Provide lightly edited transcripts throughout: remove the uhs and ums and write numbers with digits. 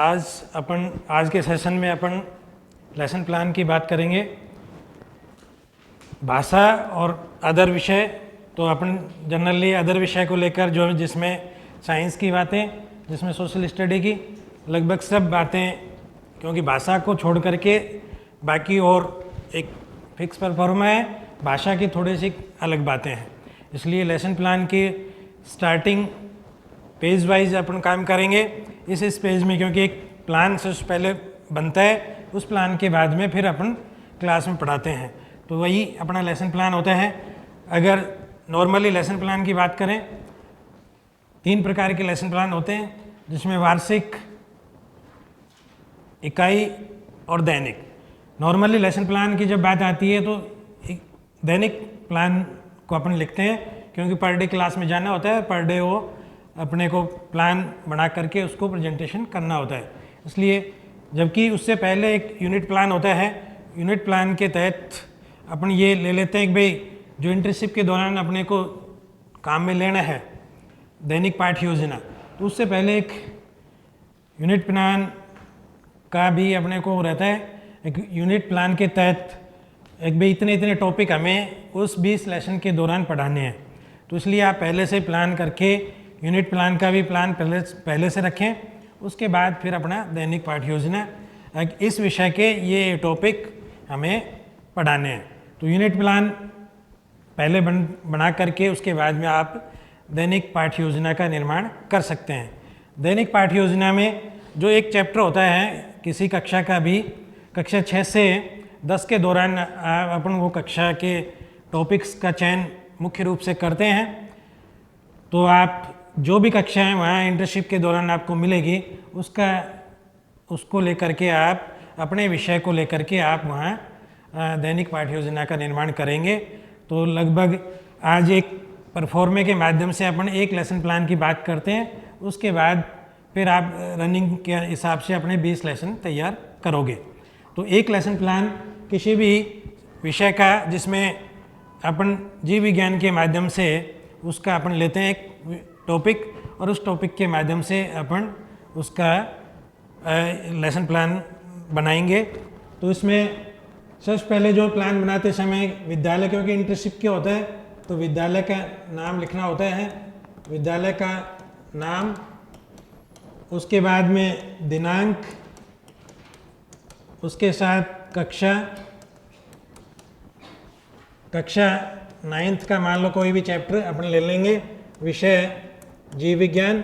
आज के सेशन में अपन लेसन प्लान की बात करेंगे। भाषा और अदर विषय, तो अपन जनरली अदर विषय को लेकर जो जिसमें साइंस की बातें, जिसमें सोशल स्टडी की लगभग सब बातें, क्योंकि भाषा को छोड़ करके बाकी और एक फिक्स परफॉर्मा है, भाषा की थोड़ी सी अलग बातें हैं। इसलिए लेसन प्लान की स्टार्टिंग पेज वाइज अपन काम करेंगे इस पेज में, क्योंकि एक प्लान सबसे पहले बनता है, उस प्लान के बाद में फिर अपन क्लास में पढ़ाते हैं। तो वही अपना लेसन प्लान होता है। अगर नॉर्मली लेसन प्लान की बात करें, 3 प्रकार के लेसन प्लान होते हैं, जिसमें वार्षिक, इकाई और दैनिक। नॉर्मली लेसन प्लान की जब बात आती है तो दैनिक प्लान को अपन लिखते हैं, क्योंकि पर डे क्लास में जाना होता है, पर डे वो अपने को प्लान बना करके उसको प्रेजेंटेशन करना होता है। इसलिए जबकि उससे पहले एक यूनिट प्लान होता है। यूनिट प्लान के तहत अपन ये ले लेते हैं कि भाई जो इंटर्नशिप के दौरान अपने को काम में लेना है, दैनिक पाठ्य योजना, तो उससे पहले एक यूनिट प्लान का भी अपने को रहता है। एक यूनिट प्लान के तहत एक भाई इतने टॉपिक हमें उस 20 लेसन के दौरान पढ़ाने हैं। तो इसलिए आप पहले से प्लान करके यूनिट प्लान का भी प्लान पहले से रखें। उसके बाद फिर अपना दैनिक पाठ्य योजना, इस विषय के ये टॉपिक हमें पढ़ाने हैं। तो यूनिट प्लान पहले बना करके उसके बाद में आप दैनिक पाठ्य योजना का निर्माण कर सकते हैं। दैनिक पाठ्य योजना में जो एक चैप्टर होता है किसी कक्षा का भी, कक्षा 6 से 10 के दौरान अपन वो कक्षा के टॉपिक्स का चयन मुख्य रूप से करते हैं। तो आप जो भी कक्षा है वहाँ इंटर्नशिप के दौरान आपको मिलेगी, उसको लेकर के आप अपने विषय को लेकर के आप वहाँ दैनिक पाठ्य योजना का निर्माण करेंगे। तो लगभग आज एक परफॉर्मे के माध्यम से अपन एक लेसन प्लान की बात करते हैं, उसके बाद फिर आप रनिंग के हिसाब से अपने 20 लेसन तैयार करोगे। तो एक लेसन प्लान किसी भी विषय का जिसमें अपन जीव विज्ञान के माध्यम से उसका अपन लेते हैं एक टॉपिक, और उस टॉपिक के माध्यम से अपन उसका लेसन प्लान बनाएंगे। तो इसमें सबसे पहले जो प्लान बनाते समय विद्यालय, क्योंकि इंटर्नशिप क्या होता है तो विद्यालय का नाम लिखना होता है, विद्यालय का नाम, उसके बाद में दिनांक, उसके साथ कक्षा 9th का मान लो कोई भी चैप्टर अपन ले लेंगे, विषय जीव विज्ञान,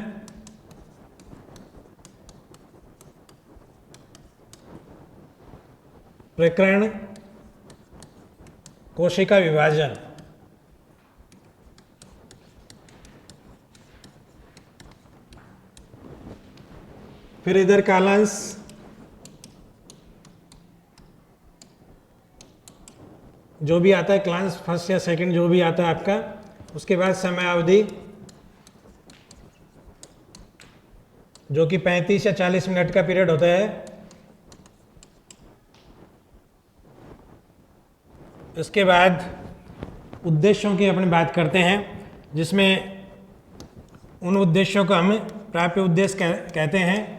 प्रकरण कोशिका विभाजन, फिर इधर कालांश, जो भी आता है क्लास फर्स्ट या सेकंड जो भी आता है आपका, उसके बाद समय अवधि जो कि 35 या 40 मिनट का पीरियड होता है। इसके बाद उद्देश्यों की अपनी बात करते हैं, जिसमें उन उद्देश्यों को हम प्राप्य उद्देश्य कहते हैं।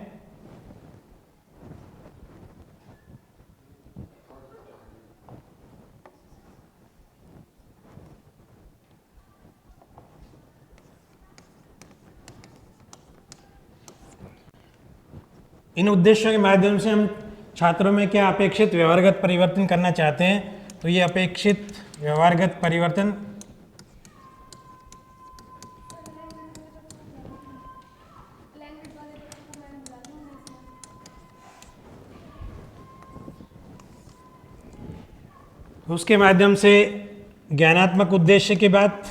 इन उद्देश्यों के माध्यम से हम छात्रों में क्या अपेक्षित व्यवहारगत परिवर्तन करना चाहते हैं। तो ये अपेक्षित व्यवहारगत परिवर्तन उसके माध्यम से ज्ञानात्मक उद्देश्य की बात,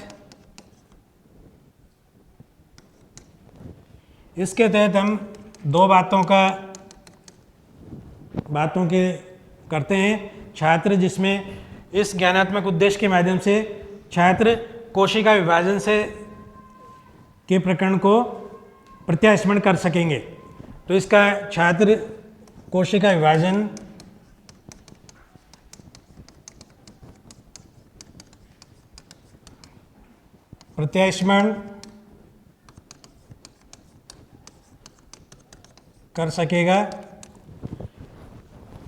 इसके तहत हम 2 बातों के करते हैं छात्र, जिसमें इस ज्ञानात्मक उद्देश्य के माध्यम से छात्र कोशिका विभाजन से के प्रकरण को प्रत्यास्मरण कर सकेंगे। तो इसका छात्र कोशिका विभाजन, प्रत्यास्मरण कर सकेगा।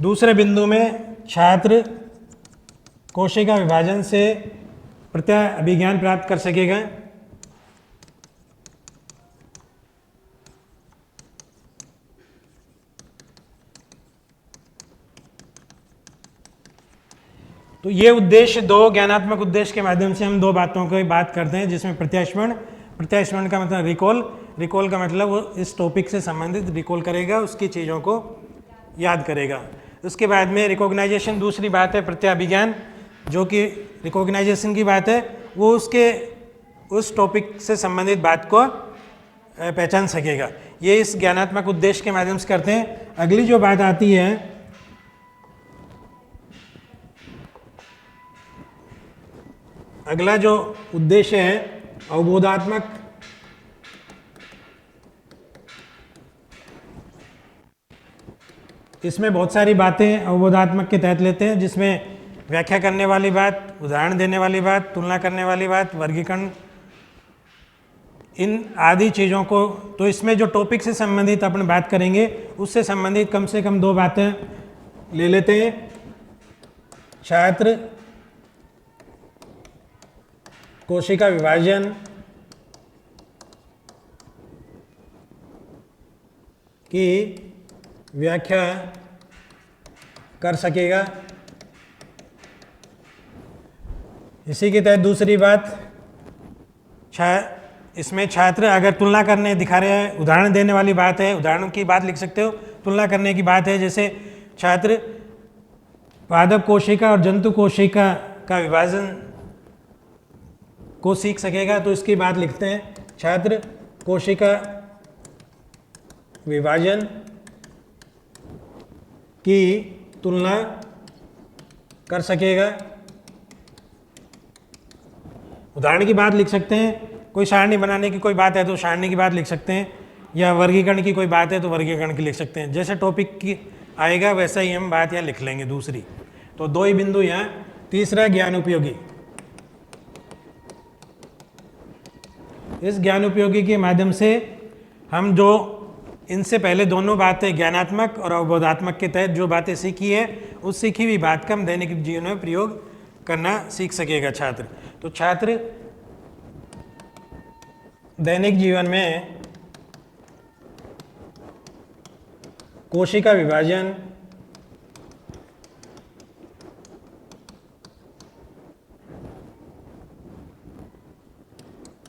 दूसरे बिंदु में छात्र कोशिका विभाजन से प्रत्यय अभिज्ञान प्राप्त कर सकेगा। तो ये उद्देश्य, दो ज्ञानात्मक उद्देश्य के माध्यम से हम दो बातों की बात करते हैं, जिसमें प्रत्यास्मरण, प्रत्यास्मरण का मतलब रिकॉल, रिकॉल का मतलब वो इस टॉपिक से संबंधित रिकॉल करेगा, उसकी चीज़ों को याद करेगा। उसके बाद में रिकॉग्नाइजेशन, दूसरी बात है प्रत्याभिज्ञान, जो कि रिकॉग्नाइजेशन की बात है, वो उसके उस टॉपिक से संबंधित बात को पहचान सकेगा। ये इस ज्ञानात्मक उद्देश्य के माध्यम से करते हैं। अगली जो बात आती है, अगला जो उद्देश्य है अवबोधात्मक। इसमें बहुत सारी बातें अवबोधात्मक के तहत लेते हैं, जिसमें व्याख्या करने वाली बात, उदाहरण देने वाली बात, तुलना करने वाली बात, वर्गीकरण, इन आदि चीज़ों को। तो इसमें जो टॉपिक से संबंधित अपन बात करेंगे, उससे संबंधित कम से कम दो बातें ले लेते हैं। छात्र कोशिका विभाजन की व्याख्या कर सकेगा। इसी के तहत दूसरी बात, इसमें छात्र अगर तुलना करने दिखा रहे हैं, उदाहरण देने वाली बात है, उदाहरण की बात लिख सकते हो, तुलना करने की बात है, जैसे छात्र पादप कोशिका और जंतु कोशिका का विभाजन को सीख सकेगा, तो इसकी बात लिखते हैं। छात्र कोशिका विभाजन की तुलना कर सकेगा। उदाहरण की बात लिख सकते हैं, कोई सारणी बनाने की कोई बात है तो सारणी की बात लिख सकते हैं, या वर्गीकरण की कोई बात है तो वर्गीकरण की लिख सकते हैं। जैसे टॉपिक की आएगा वैसा ही हम बात यहाँ लिख लेंगे दूसरी। तो दो ही बिंदु यहाँ। तीसरा ज्ञान उपयोगी। इस ज्ञान उपयोगी के माध्यम से हम जो इनसे पहले दोनों बातें ज्ञानात्मक और अवबोधात्मक के तहत जो बातें सीखी है, उस सीखी हुई बात का हम दैनिक जीवन में प्रयोग करना सीख सकेगा छात्र। तो छात्र दैनिक जीवन में कोशिका विभाजन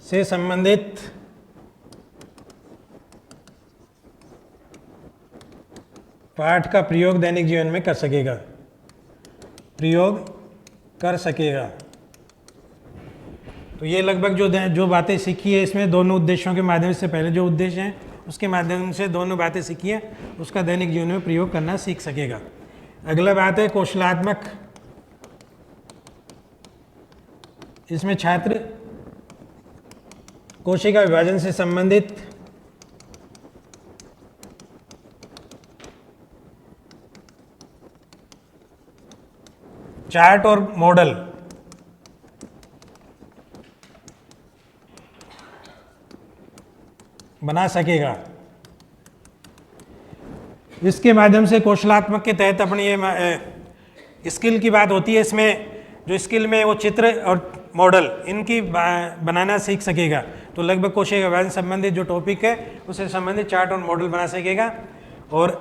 से संबंधित पाठ का प्रयोग दैनिक जीवन में कर सकेगा, प्रयोग कर सकेगा। तो ये लगभग जो बातें सीखी है, इसमें दोनों उद्देश्यों के माध्यम से, पहले जो उद्देश्य हैं उसके माध्यम से दोनों बातें सीखी है, उसका दैनिक जीवन में प्रयोग करना सीख सकेगा। अगला बात है कौशलात्मक। इसमें छात्र कोशिका विभाजन से संबंधित चार्ट और मॉडल बना सकेगा। इसके माध्यम से कौशलात्मक के तहत अपनी ये स्किल की बात होती है। इसमें जो स्किल में वो चित्र और मॉडल इनकी बनाना सीख सकेगा। तो लगभग कोशिका विभाजन संबंधित जो टॉपिक है उससे संबंधित चार्ट और मॉडल बना सकेगा। और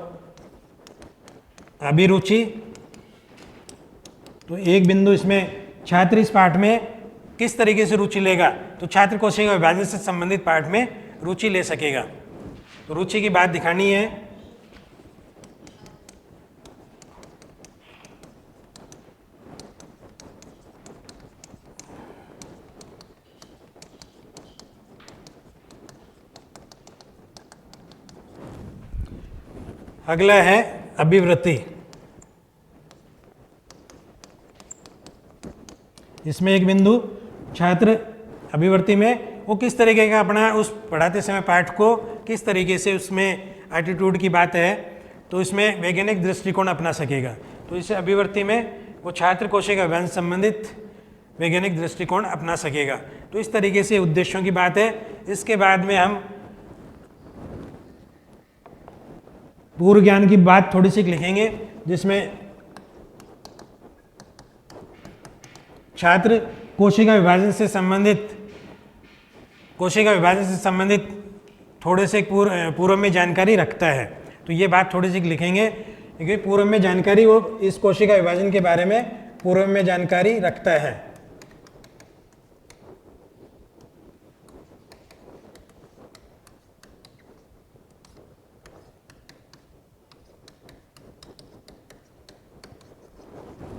अभिरुचि, तो एक बिंदु इसमें छात्र इस पाठ में किस तरीके से रुचि लेगा, तो छात्र कोशिका विभाजन से संबंधित पाठ में रुचि ले सकेगा। तो रुचि की बात दिखानी है। अगला है अभिवृत्ति। इसमें एक बिंदु छात्र अभिवृत्ति में वो किस तरीके का अपना उस पढ़ाते समय पाठ को किस तरीके से उसमें एटीट्यूड की बात है, तो इसमें वैज्ञानिक दृष्टिकोण अपना सकेगा। तो इस अभिवृत्ति में वो छात्र कोशिका विभाजन संबंधित वैज्ञानिक दृष्टिकोण अपना सकेगा। तो इस तरीके से उद्देश्यों की बात है। इसके बाद में हम पूर्व ज्ञान की बात थोड़ी सी लिखेंगे, जिसमें छात्र कोशिका विभाजन से संबंधित थोड़े से पूर्व में जानकारी रखता है। तो ये बात थोड़ी सी लिखेंगे, क्योंकि पूर्व में जानकारी, वो इस कोशिका विभाजन के बारे में पूर्व में जानकारी रखता है।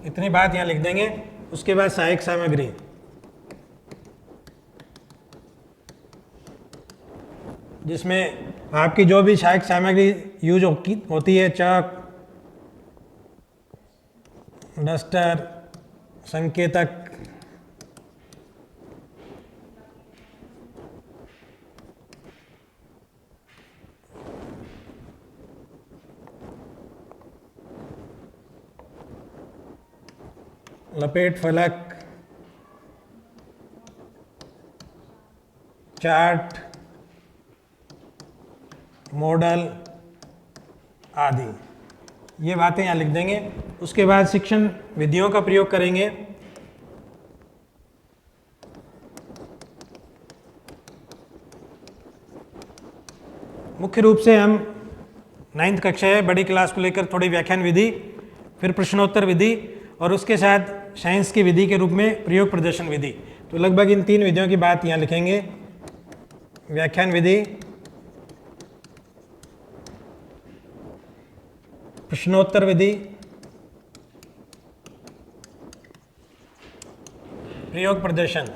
इतनी बात यहाँ लिख देंगे। उसके बाद सहायक सामग्री, जिसमें आपकी जो भी सहायक सामग्री यूज होती है, चाक, डस्टर, संकेतक, लपेट फलक, चार्ट, मॉडल आदि, ये बातें यहाँ लिख देंगे। उसके बाद शिक्षण विधियों का प्रयोग करेंगे। मुख्य रूप से हम 9th कक्षा है, बड़ी क्लास को लेकर थोड़ी व्याख्यान विधि, फिर प्रश्नोत्तर विधि, और उसके साथ साइंस की विधि के रूप में प्रयोग प्रदर्शन विधि। तो लगभग इन 3 विधियों की बात यहाँ लिखेंगे। व्याख्यान विधि, प्रश्नोत्तर विधि, प्रयोग प्रदर्शन।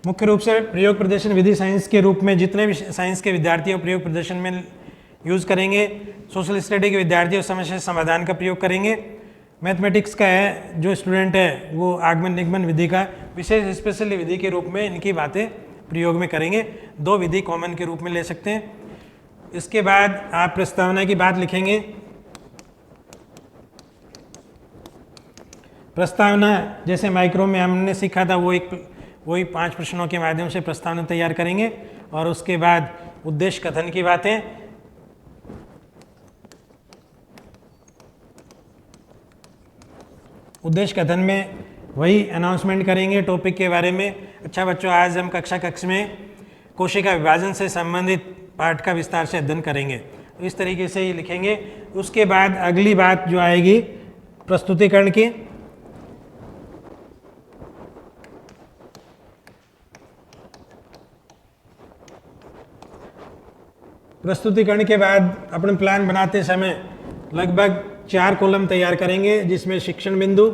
मुख्य रूप से प्रयोग प्रदर्शन विधि साइंस के रूप में जितने भी साइंस के विद्यार्थी प्रयोग प्रदर्शन में यूज़ करेंगे। सोशल स्टडी के विद्यार्थी समस्या समाधान का प्रयोग करेंगे। मैथमेटिक्स का है जो स्टूडेंट है वो आगमन निगमन विधि का विशेष स्पेशल विधि के रूप में इनकी बातें प्रयोग में करेंगे। 2 विधि कॉमन के रूप में ले सकते हैं। इसके बाद आप प्रस्तावना की बात लिखेंगे। प्रस्तावना जैसे माइक्रो में हमने सीखा था, वही 5 प्रश्नों के माध्यम से प्रस्तावना तैयार करेंगे। और उसके बाद उद्देश्य कथन की बातें, उद्देश्य कथन में वही अनाउंसमेंट करेंगे टॉपिक के बारे में। अच्छा बच्चों, आज हम कक्षा में कोशिका विभाजन से संबंधित पाठ का विस्तार से अध्ययन करेंगे। तो इस तरीके से ही लिखेंगे। उसके बाद अगली बात जो आएगी प्रस्तुतिकरण की। प्रस्तुतिकरण के बाद अपने प्लान बनाते समय लगभग 4 कॉलम तैयार करेंगे, जिसमें शिक्षण बिंदु,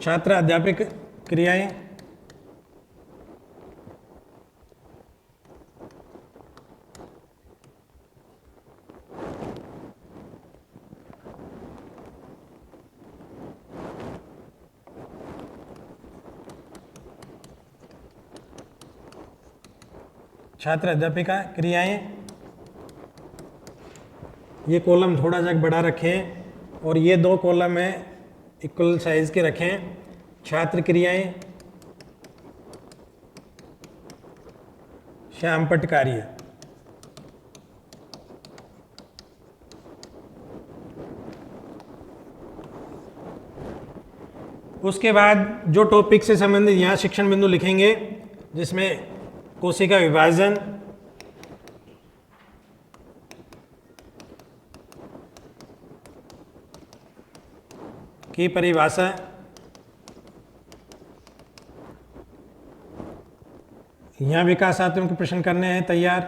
छात्र अध्यापक क्रियाएं, छात्र अध्यापिका क्रियाएं, ये कॉलम थोड़ा सा बड़ा रखें और ये 2 कॉलम है इक्वल साइज के रखें। छात्र क्रियाएं, श्यामपट्ट कार्य। उसके बाद जो टॉपिक से संबंधित यहाँ शिक्षण बिंदु लिखेंगे, जिसमें कोशिका विभाजन, की परिभाषा, यहाँ विकासात्मक प्रश्न करने हैं तैयार।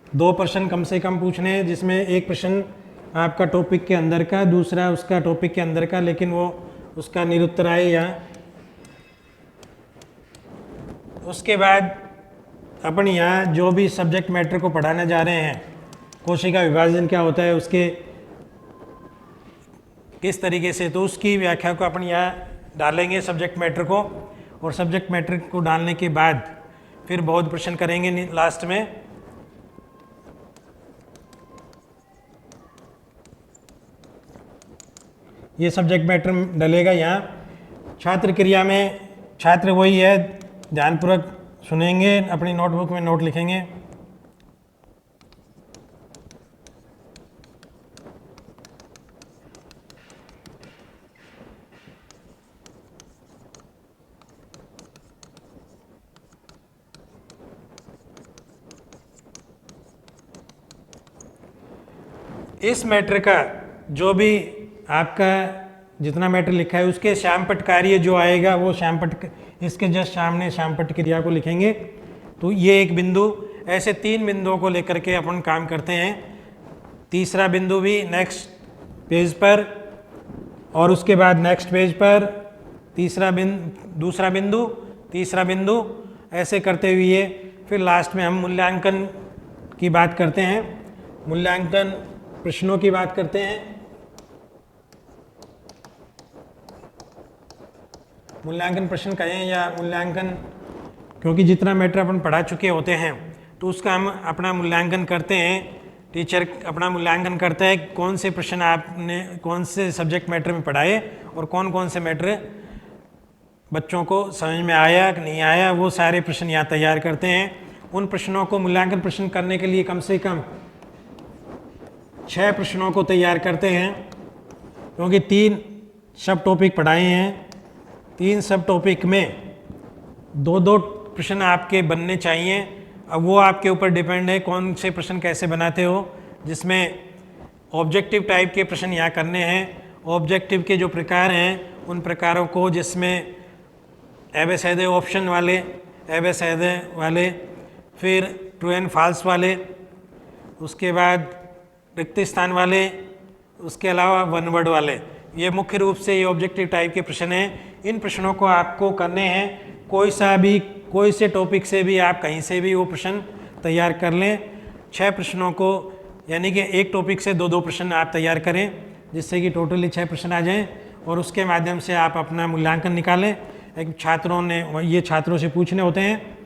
दो प्रश्न कम से कम पूछने हैं, जिसमें एक प्रश्न आपका टॉपिक के अंदर का, दूसरा उसका टॉपिक के अंदर का, लेकिन वो उसका निरुत्तर आए यहाँ। उसके बाद अपन यहाँ जो भी सब्जेक्ट मैटर को पढ़ाने जा रहे हैं, कोशिका विभाजन क्या होता है, उसके किस तरीके से, तो उसकी व्याख्या को अपन यहाँ डालेंगे सब्जेक्ट मैटर को। और सब्जेक्ट मैटर को डालने के बाद फिर बहुत प्रश्न करेंगे लास्ट में। ये सब्जेक्ट मैटर डलेगा यहाँ। छात्र क्रिया में छात्र वही है, ध्यानपूर्वक सुनेंगे, अपनी नोटबुक में नोट लिखेंगे। इस मैटर का जो भी आपका जितना मैटर लिखा है उसके श्यामपट्ट कार्य जो आएगा वो श्यामपट्ट, इसके जस्ट सामने श्यामपट्ट क्रिया को लिखेंगे। तो ये एक बिंदु, ऐसे 3 बिंदुओं को लेकर के अपन काम करते हैं। तीसरा बिंदु भी नेक्स्ट पेज पर और उसके बाद नेक्स्ट पेज पर दूसरा बिंदु, तीसरा बिंदु, ऐसे करते हुए फिर लास्ट में हम मूल्यांकन की बात करते हैं, मूल्यांकन प्रश्नों की बात करते हैं। मूल्यांकन प्रश्न कहें या मूल्यांकन, क्योंकि जितना मैटर अपन पढ़ा चुके होते हैं तो उसका हम अपना मूल्यांकन करते हैं। टीचर अपना मूल्यांकन करता है कौन से प्रश्न आपने कौन से सब्जेक्ट मैटर में पढ़ाए और कौन कौन से मैटर बच्चों को समझ में आया कि नहीं आया, वो सारे प्रश्न यहाँ तैयार करते हैं। उन प्रश्नों को मूल्यांकन प्रश्न करने के लिए कम से कम 6 प्रश्नों को तैयार करते हैं, क्योंकि 3 सब टॉपिक पढ़ाए हैं। 3 सब टॉपिक में 2-2 प्रश्न आपके बनने चाहिए। अब वो आपके ऊपर डिपेंड है कौन से प्रश्न कैसे बनाते हो, जिसमें ऑब्जेक्टिव टाइप के प्रश्न यहाँ करने हैं। ऑब्जेक्टिव के जो प्रकार हैं उन प्रकारों को, जिसमें एबेसैदे ऑप्शन वाले, एबेसैदे वाले, फिर ट्रू एंड फॉल्स वाले, उसके बाद रिक्त स्थान वाले, उसके अलावा वन वर्ड वाले, ये मुख्य रूप से ये ऑब्जेक्टिव टाइप के प्रश्न हैं। इन प्रश्नों को आपको करने हैं। कोई से टॉपिक से भी आप कहीं से भी वो प्रश्न तैयार कर लें। 6 प्रश्नों को, यानी कि एक टॉपिक से 2-2 प्रश्न आप तैयार करें, जिससे कि टोटली 6 प्रश्न आ जाएं और उसके माध्यम से आप अपना मूल्यांकन निकालें। एक छात्रों ने ये छात्रों से पूछने होते हैं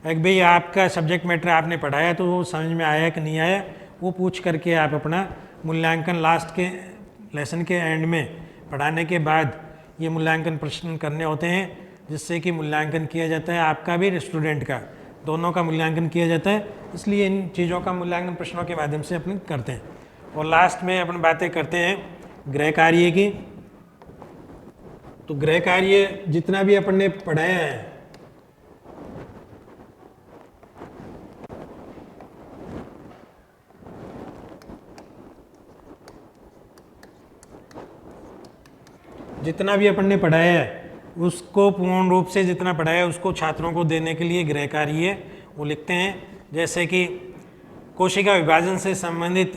एक भाई आपका सब्जेक्ट मैटर आपने पढ़ाया तो वो समझ में आया कि नहीं आया, वो पूछ करके आप अपना मूल्यांकन लास्ट के लेसन के एंड में पढ़ाने के बाद ये मूल्यांकन प्रश्न करने होते हैं, जिससे कि मूल्यांकन किया जाता है आपका भी स्टूडेंट का, दोनों का मूल्यांकन किया जाता है। इसलिए इन चीज़ों का मूल्यांकन प्रश्नों के माध्यम से अपन करते हैं। और लास्ट में अपन बातें करते हैं गृह कार्य की। तो गृह कार्य जितना भी अपन ने पढ़ाया है, जितना भी अपन ने पढ़ाया है उसको पूर्ण रूप से जितना पढ़ाया है उसको छात्रों को देने के लिए गृह कार्य वो लिखते हैं। जैसे कि कोशिका विभाजन से संबंधित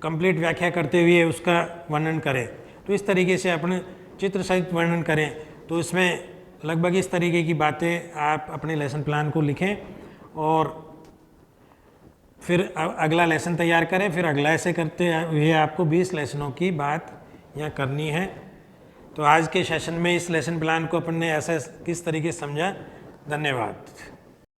कंप्लीट व्याख्या करते हुए उसका वर्णन करें, तो इस तरीके से अपने चित्र सहित वर्णन करें। तो इसमें लगभग इस तरीके की बातें आप अपने लेसन प्लान को लिखें और फिर अगला लेसन तैयार करें। फिर अगला ऐसे करते हुए आपको 20 लेसनों की बात यहाँ करनी है। तो आज के सेशन में इस लेसन प्लान को अपन ने ऐसा किस तरीके से समझा। धन्यवाद।